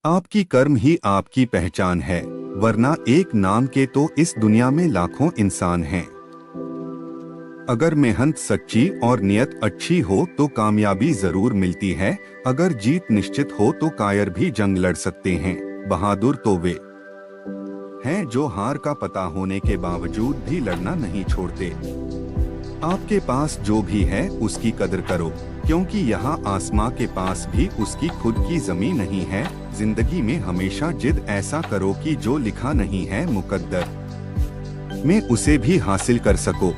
आपकी कर्म ही आपकी पहचान है, वरना एक नाम के तो इस दुनिया में लाखों इंसान हैं। अगर मेहनत सच्ची और नियत अच्छी हो तो कामयाबी जरूर मिलती है। अगर जीत निश्चित हो तो कायर भी जंग लड़ सकते हैं। बहादुर तो वे हैं जो हार का पता होने के बावजूद भी लड़ना नहीं छोड़ते। आपके पास जो भी है उसकी कदर करो, क्योंकि यहाँ आसमां के पास भी उसकी खुद की जमीन नहीं है। जिंदगी में हमेशा जिद ऐसा करो कि जो लिखा नहीं है मुकद्दर में उसे भी हासिल कर सको।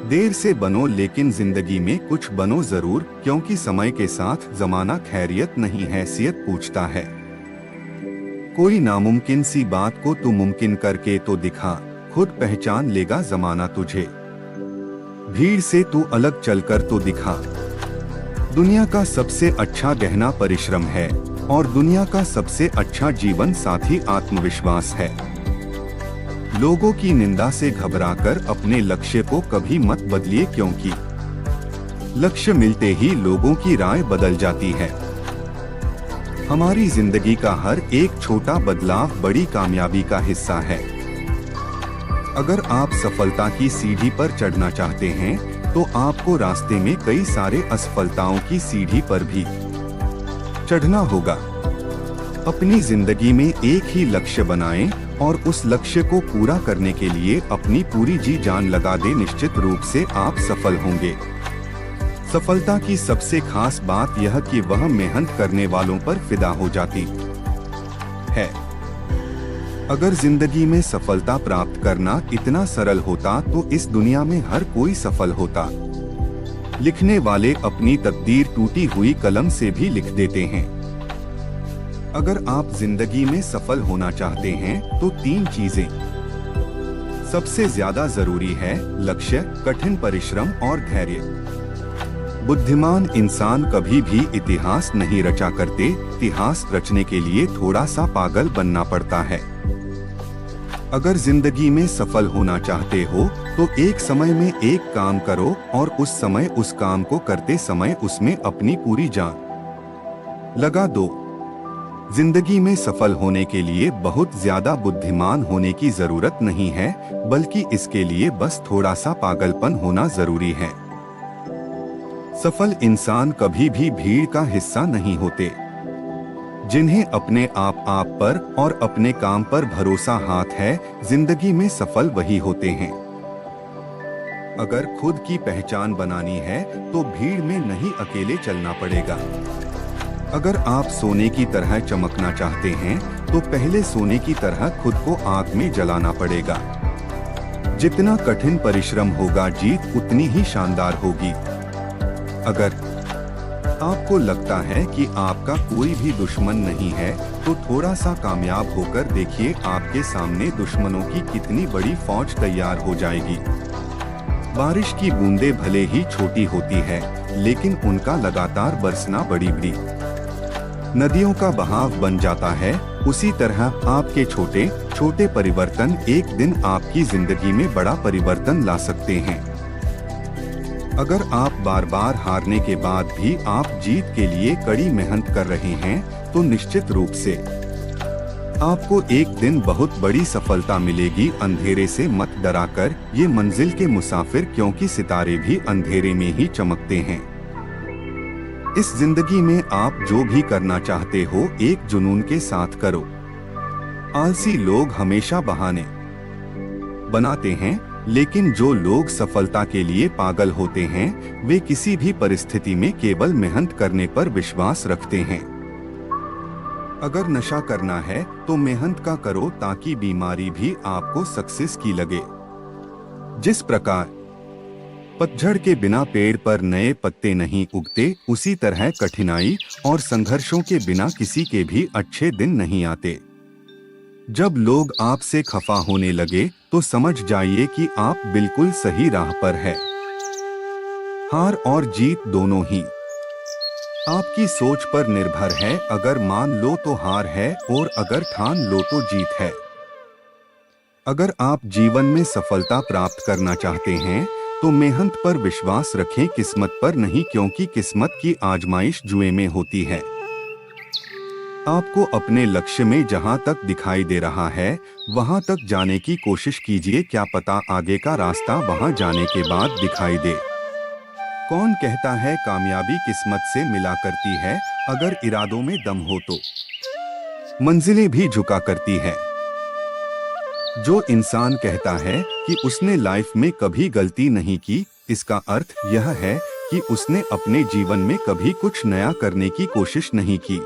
देर से बनो लेकिन जिंदगी में कुछ बनो जरूर, क्योंकि समय के साथ जमाना खैरियत नहीं हैसियत पूछता है। कोई नामुमकिन सी बात को तू मुमकिन करके तो दिखा, खुद पहचान लेगा जमाना तुझे। भीड़ से तू अलग चलकर तो दिखा। दुनिया का सबसे अच्छा गहना परिश्रम है और दुनिया का सबसे अच्छा जीवन साथी आत्मविश्वास है। लोगों की निंदा से घबराकर अपने लक्ष्य को कभी मत बदलिए, क्योंकि लक्ष्य मिलते ही लोगों की राय बदल जाती है। हमारी जिंदगी का हर एक छोटा बदलाव बड़ी कामयाबी का हिस्सा है। अगर आप सफलता की सीढ़ी पर चढ़ना चाहते हैं तो आपको रास्ते में कई सारे असफलताओं की सीढ़ी पर भी चढ़ना होगा। अपनी जिंदगी में एक ही लक्ष्य बनाएं और उस लक्ष्य को पूरा करने के लिए अपनी पूरी जी जान लगा दें। निश्चित रूप से आप सफल होंगे। सफलता की सबसे खास बात यह कि वह मेहनत करने वालों पर फिदा हो जाती है। अगर जिंदगी में सफलता प्राप्त करना इतना सरल होता तो इस दुनिया में हर कोई सफल होता। लिखने वाले अपनी तकदीर टूटी हुई कलम से भी लिख देते हैं। अगर आप जिंदगी में सफल होना चाहते हैं तो 3 चीजें सबसे ज्यादा जरूरी है: लक्ष्य, कठिन परिश्रम और धैर्य। बुद्धिमान इंसान कभी भी इतिहास नहीं रचा करते, इतिहास रचने के लिए थोड़ा सा पागल बनना पड़ता है। अगर जिंदगी में सफल होना चाहते हो तो एक समय में एक काम करो और उस समय उस काम को करते समय उसमें अपनी पूरी जान लगा दो। जिंदगी में सफल होने के लिए बहुत ज्यादा बुद्धिमान होने की जरूरत नहीं है, बल्कि इसके लिए बस थोड़ा सा पागलपन होना जरूरी है। सफल इंसान कभी भी भीड़ का हिस्सा नहीं होते। जिन्हें अपने आप पर और अपने काम पर भरोसा हाथ है, जिंदगी में सफल वही होते हैं। अगर खुद की पहचान बनानी है तो भीड़ में नहीं अकेले चलना पड़ेगा। अगर आप सोने की तरह चमकना चाहते हैं तो पहले सोने की तरह खुद को आग में जलाना पड़ेगा। जितना कठिन परिश्रम होगा, जीत उतनी ही शानदार होगी। अगर आपको लगता है कि आपका कोई भी दुश्मन नहीं है तो थोड़ा सा कामयाब होकर देखिए, आपके सामने दुश्मनों की कितनी बड़ी फौज तैयार हो जाएगी। बारिश की बूंदें भले ही छोटी होती है, लेकिन उनका लगातार बरसना बड़ी बड़ी नदियों का बहाव बन जाता है। उसी तरह आपके छोटे छोटे परिवर्तन एक दिन आपकी जिंदगी में बड़ा परिवर्तन ला सकते हैं। अगर आप बार बार हारने के बाद भी आप जीत के लिए कड़ी मेहनत कर रहे हैं तो निश्चित रूप से आपको एक दिन बहुत बड़ी सफलता मिलेगी। अंधेरे से मत डराकर ये मंजिल के मुसाफिर, क्योंकि सितारे भी अंधेरे में ही चमकते हैं। इस जिंदगी में आप जो भी करना चाहते हो एक जुनून के साथ करो। आलसी लोग हमेशा बहाने बनाते हैं, लेकिन जो लोग सफलता के लिए पागल होते हैं वे किसी भी परिस्थिति में केवल मेहनत करने पर विश्वास रखते हैं। अगर नशा करना है तो मेहनत का करो, ताकि बीमारी भी आपको सक्सेस की लगे। जिस प्रकार पतझड़ के बिना पेड़ पर नए पत्ते नहीं उगते, उसी तरह कठिनाई और संघर्षों के बिना किसी के भी अच्छे दिन नहीं आते। जब लोग आपसे खफा होने लगे तो समझ जाइए कि आप बिल्कुल सही राह पर है। हार और जीत दोनों ही आपकी सोच पर निर्भर है। अगर मान लो तो हार है और अगर ठान लो तो जीत है। अगर आप जीवन में सफलता प्राप्त करना चाहते हैं तो मेहनत पर विश्वास रखें, किस्मत पर नहीं, क्योंकि किस्मत की आजमाइश जुए में होती है। आपको अपने लक्ष्य में जहां तक दिखाई दे रहा है वहां तक जाने की कोशिश कीजिए, क्या पता आगे का रास्ता वहां जाने के बाद दिखाई दे। कौन कहता है कामयाबी किस्मत से मिला करती है, अगर इरादों में दम हो तो मंजिलें भी झुका करती है। जो इंसान कहता है कि उसने लाइफ में कभी गलती नहीं की, इसका अर्थ यह है कि उसने अपने जीवन में कभी कुछ नया करने की कोशिश नहीं की।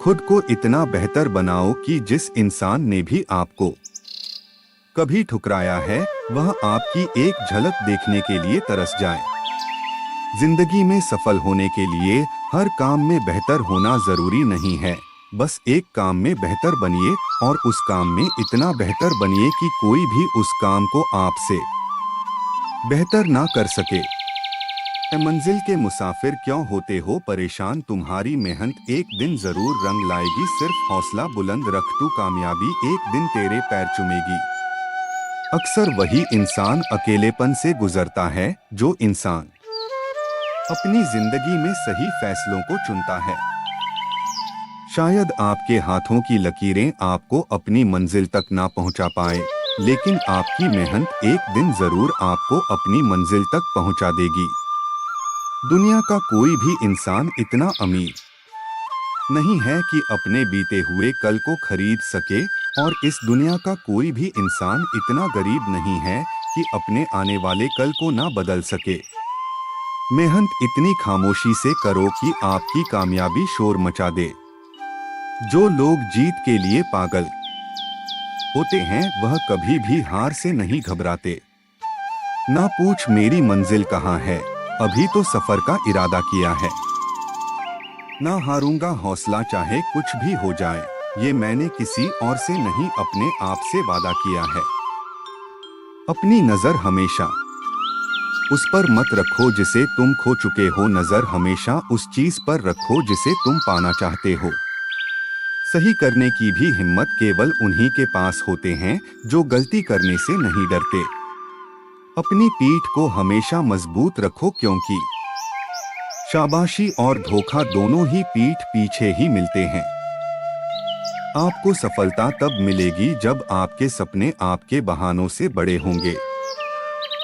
खुद को इतना बेहतर बनाओ कि जिस इंसान ने भी आपको कभी ठुकराया है वह आपकी एक झलक देखने के लिए तरस जाए। जिंदगी में सफल होने के लिए हर काम में बेहतर होना जरूरी नहीं है, बस एक काम में बेहतर बनिए और उस काम में इतना बेहतर बनिए कि कोई भी उस काम को आपसे बेहतर ना कर सके। मंजिल के मुसाफिर क्यों होते हो परेशान, तुम्हारी मेहनत एक दिन जरूर रंग लाएगी, सिर्फ हौसला बुलंद रख, तू कामयाबी एक दिन तेरे पैर चूमेगी। अक्सर वही इंसान अकेलेपन से गुजरता है जो इंसान अपनी जिंदगी में सही फैसलों को चुनता है। शायद आपके हाथों की लकीरें आपको अपनी मंजिल तक ना पहुंचा पाए, लेकिन आपकी मेहनत एक दिन जरूर आपको अपनी मंजिल तक पहुंचा देगी। दुनिया का कोई भी इंसान इतना अमीर नहीं है कि अपने बीते हुए कल को खरीद सके, और इस दुनिया का कोई भी इंसान इतना गरीब नहीं है कि अपने आने वाले कल को ना बदल सके। मेहनत इतनी खामोशी से करो कि आपकी कामयाबी शोर मचा दे। जो लोग जीत के लिए पागल होते हैं वह कभी भी हार से नहीं घबराते। ना पूछ मेरी मंजिल कहाँ है, अभी तो सफर का इरादा किया है। ना हारूंगा हौसला चाहे कुछ भी हो जाए, ये मैंने किसी और से नहीं अपने आप से वादा किया है। अपनी नजर हमेशा उस पर मत रखो जिसे तुम खो चुके हो, नजर हमेशा उस चीज पर रखो जिसे तुम पाना चाहते हो। सही करने की भी हिम्मत केवल उन्हीं के पास होते हैं जो गलती करने से नहीं डरते। अपनी पीठ को हमेशा मजबूत रखो, क्योंकि शाबाशी और धोखा दोनों ही पीठ पीछे ही मिलते हैं। आपको सफलता तब मिलेगी जब आपके सपने आपके बहानों से बड़े होंगे।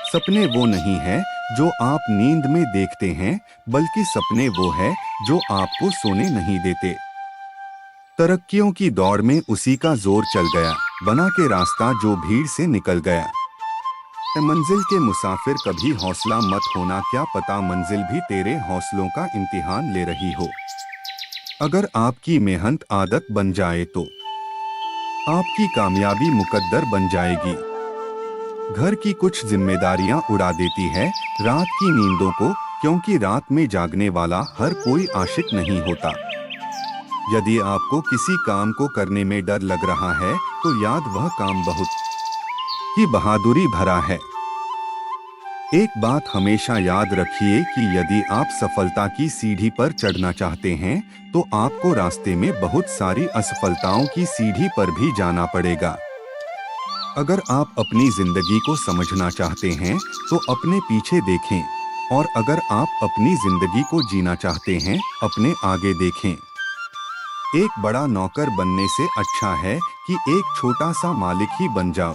सपने वो नहीं है जो आप नींद में देखते हैं, बल्कि सपने वो है जो आपको सोने नहीं देते। तरक्कियों की दौड़ में उसी का जोर चल गया, बना के रास्ता जो भीड़ से निकल गया। मंजिल के मुसाफिर कभी हौसला मत होना, क्या पता मंजिल भी तेरे हौसलों का इम्तिहान ले रही हो। अगर आपकी मेहनत आदत बन जाए तो आपकी कामयाबी मुकद्दर बन जाएगी। घर की कुछ जिम्मेदारियां उड़ा देती है रात की नींदों को, क्योंकि रात में जागने वाला हर कोई आशिक नहीं होता। यदि आपको किसी काम को करने में डर लग रहा है तो याद वह काम बहुत ही बहादुरी भरा है। एक बात हमेशा याद रखिए कि यदि आप सफलता की सीढ़ी पर चढ़ना चाहते हैं तो आपको रास्ते में बहुत सारी असफलताओं की सीढ़ी पर भी जाना पड़ेगा। अगर आप अपनी जिंदगी को समझना चाहते हैं तो अपने पीछे देखें, और अगर आप अपनी जिंदगी को जीना चाहते हैं अपने आगे देखें। एक बड़ा नौकर बनने से अच्छा है कि एक छोटा सा मालिक ही बन जाओ।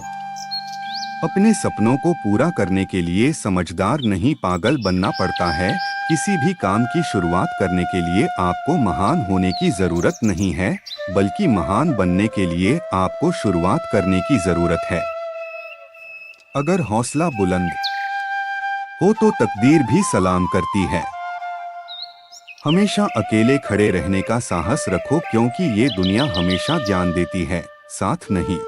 अपने सपनों को पूरा करने के लिए समझदार नहीं पागल बनना पड़ता है। किसी भी काम की शुरुआत करने के लिए आपको महान होने की जरूरत नहीं है, बल्कि महान बनने के लिए आपको शुरुआत करने की जरूरत है। अगर हौसला बुलंद हो तो तकदीर भी सलाम करती है। हमेशा अकेले खड़े रहने का साहस रखो, क्योंकि ये दुनिया हमेशा ज्ञान देती है, साथ नहीं।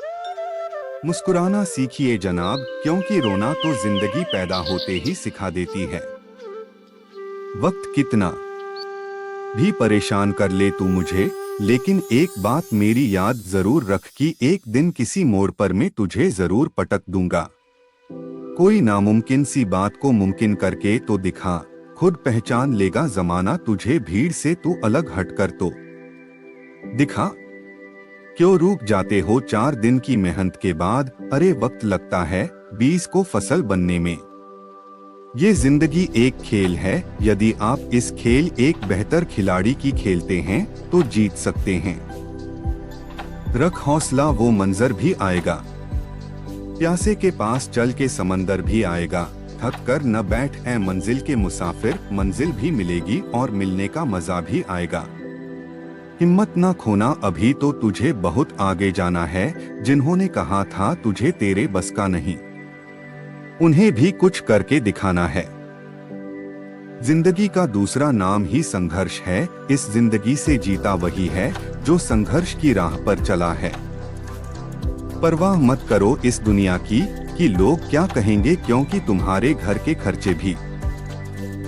मुस्कुराना सीखिए जनाब, क्योंकि रोना तो जिंदगी पैदा होते ही सिखा देती है। वक्त कितना भी परेशान कर ले तू मुझे, लेकिन एक बात मेरी याद जरूर रख कि एक दिन किसी मोड़ पर मैं तुझे जरूर पटक दूंगा। कोई नामुमकिन सी बात को मुमकिन करके तो दिखा, खुद पहचान लेगा जमाना तुझे भीड़ से, तू अलग हटकर तो दिखा। क्यों रुक जाते हो 4 दिन की मेहनत के बाद, अरे वक्त लगता है 20 को फसल बनने में। ये जिंदगी एक खेल है, यदि आप इस खेल एक बेहतर खिलाड़ी की खेलते हैं तो जीत सकते हैं। रख हौसला, वो मंजर भी आएगा। प्यासे के पास चल के समंदर भी आएगा। थक कर न बैठ ऐ मंजिल के मुसाफिर, मंजिल भी मिलेगी और मिलने का मजा भी आएगा। हिम्मत न खोना, अभी तो तुझे बहुत आगे जाना है। जिन्होंने कहा था तुझे तेरे बस का नहीं, उन्हें भी कुछ करके दिखाना है। जिंदगी का दूसरा नाम ही संघर्ष है। इस जिंदगी से जीता वही है जो संघर्ष की राह पर चला है। परवाह मत करो इस दुनिया की कि लोग क्या कहेंगे, क्योंकि तुम्हारे घर के खर्चे भी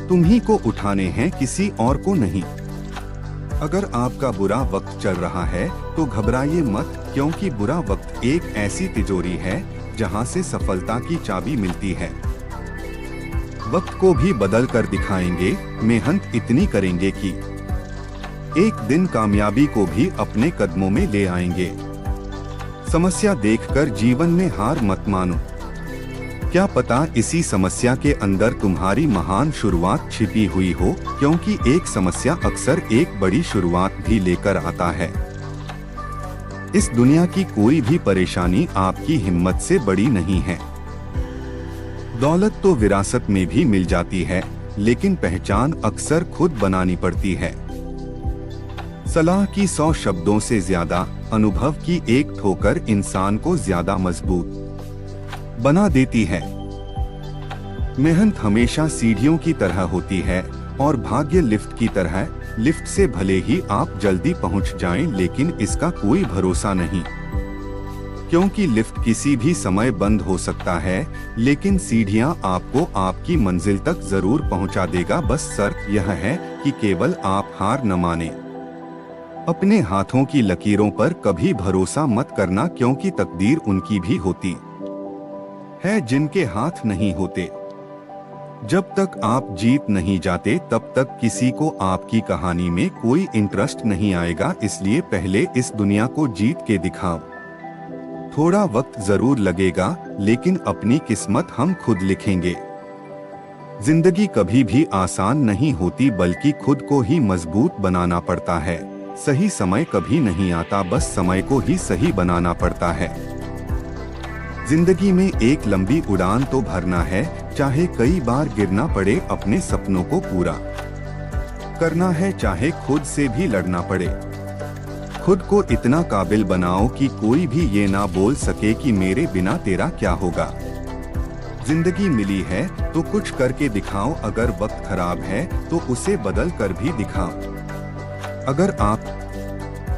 तुम्ही को उठाने हैं, किसी और को नहीं। अगर आपका बुरा वक्त चल रहा है तो घबराइए मत, क्योंकि बुरा वक्त एक ऐसी तिजोरी है जहां से सफलता की चाबी मिलती है। वक्त को भी बदल कर दिखाएंगे, मेहनत इतनी करेंगे कि एक दिन कामयाबी को भी अपने कदमों में ले आएंगे। समस्या देखकर जीवन में हार मत मानो, क्या पता इसी समस्या के अंदर तुम्हारी महान शुरुआत छिपी हुई हो, क्योंकि एक समस्या अक्सर एक बड़ी शुरुआत भी लेकर आता है। इस दुनिया की कोई भी परेशानी आपकी हिम्मत से बड़ी नहीं है। दौलत तो विरासत में भी मिल जाती है, लेकिन पहचान अक्सर खुद बनानी पड़ती है। सलाह की 100 शब्दों से ज्यादा अनुभव की एक ठोकर इंसान को ज्यादा मजबूत बना देती है। मेहनत हमेशा सीढ़ियों की तरह होती है और भाग्य लिफ्ट की तरह। लिफ्ट से भले ही आप जल्दी पहुंच जाएं, लेकिन इसका कोई भरोसा नहीं, क्योंकि लिफ्ट किसी भी समय बंद हो सकता है, लेकिन सीढ़ियां आपको आपकी मंजिल तक जरूर पहुंचा देगा। बस शर्त यह है कि केवल आप हार न माने। अपने हाथों की लकीरों पर कभी भरोसा मत करना, क्योंकि तकदीर उनकी भी होती है जिनके हाथ नहीं होते। जब तक आप जीत नहीं जाते तब तक किसी को आपकी कहानी में कोई इंटरेस्ट नहीं आएगा। इसलिए पहले इस दुनिया को जीत के दिखाओ। थोड़ा वक्त जरूर लगेगा, लेकिन अपनी किस्मत हम खुद लिखेंगे। जिंदगी कभी भी आसान नहीं होती, बल्कि खुद को ही मजबूत बनाना पड़ता है। सही समय कभी नहीं आता, बस समय को ही सही बनाना पड़ता है। जिंदगी में एक लंबी उड़ान तो भरना है, चाहे कई बार गिरना पड़े। अपने सपनों को पूरा करना है, चाहे खुद से भी लड़ना पड़े। खुद को इतना काबिल बनाओ कि कोई भी ये ना बोल सके कि मेरे बिना तेरा क्या होगा। जिंदगी मिली है तो कुछ करके दिखाओ। अगर वक्त खराब है तो उसे बदल कर भी दिखाओ। अगर आप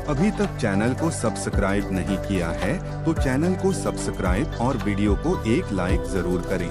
अभी तक चैनल को सब्सक्राइब नहीं किया है तो चैनल को सब्सक्राइब और वीडियो को एक लाइक जरूर करें।